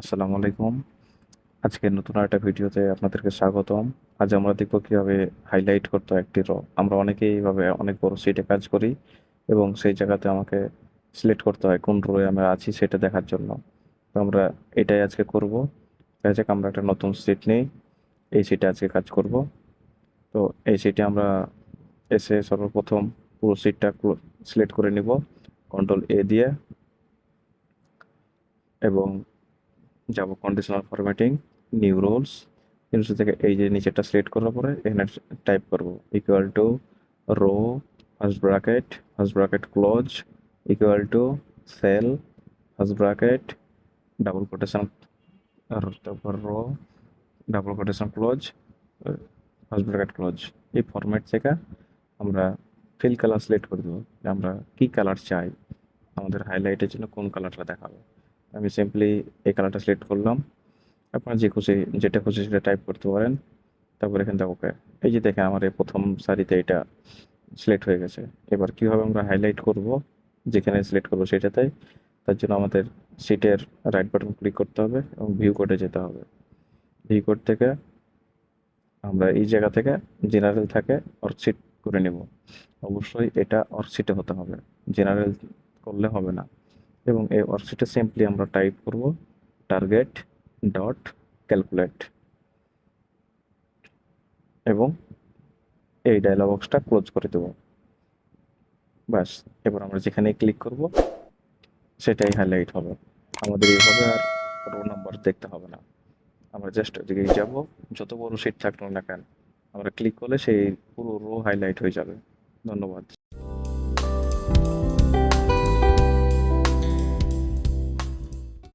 আসসালামু আলাইকুম। আজকে নতুন আরেকটা ভিডিওতে আপনাদেরকে স্বাগতম। আজ আমরা দেখব কিভাবে হাইলাইট করতে হয় একটি আমরা অনেকেই এইভাবে অনেক বড় শিটে কাজ করি এবং সেই জায়গাতে আমাকে সিলেক্ট করতে হয় কোন রোয়ে আমরা আছি সেটা দেখার জন্য। তো আমরা এটাই আজকে করব। দেখা যাক আমরা একটা নতুন শিট নেই। এই শিটে আজকে কাজ করব। তো এই শিটে আমরা এসে সর্বপ্রথম পুরো শিটটা সিলেক্ট করে নিব কন্ট্রোল এ দিয়ে এবং যাব কন্ডিশনাল ফরম্যাটিং, নিউ রুলস থেকে এই যে নিচেরটা সিলেক্ট করার পরে এখানে টাইপ করব equal to row first bracket close equal to cell first bracket double quotation আর তারপর row double quotation close first bracket close. এই ফরম্যাট থেকে আমরা ফিল কালার সিলেক্ট করে দেবো যে আমরা কী কালার চাই, আমাদের হাইলাইটের জন্য কোন কালারটা দেখাবে। আমি সিম্পলি এই কালারটা সিলেক্ট করলাম। আপনারা যেটা খুশি সেটা টাইপ করতে পারেন। তারপর এখান থেকে ওকে। এই যে দেখেন আমার এই প্রথম সারিতে এটা সিলেক্ট হয়ে গেছে। এবার কীভাবে আমরা হাইলাইট করব, যেখানে সিলেক্ট করবো সেটাতে, তার জন্য আমাদের শিটের রাইট বাটন ক্লিক করতে হবে এবং ভিউ কোডে যেতে হবে। ভিউ কোড থেকে আমরা এই জায়গা থেকে জেনারেল থাকে ওয়ার্কশিট করে নেব। অবশ্যই এটা ওয়ার্কশিটে হতে হবে, জেনারেল করলে হবে না। এবং এই ওয়ার্কশিটে সিম্পলি আমরা টাইপ করব টার্গেট ডট ক্যালকুলেট এবং এই ডায়লগ বক্সটা ক্লোজ করে দেব। ব্যাস, এবার আমরা যেখানে ক্লিক করব সেটাই হাইলাইট হবে। আমাদের এইভাবে আর রো নাম্বার দেখতে হবে না। আমরা জাস্ট ওদিকেই যাব, যত বড় শিট থাকলো না কেন আমরা ক্লিক করলে সেই পুরো রো হাইলাইট হয়ে যাবে। ধন্যবাদ।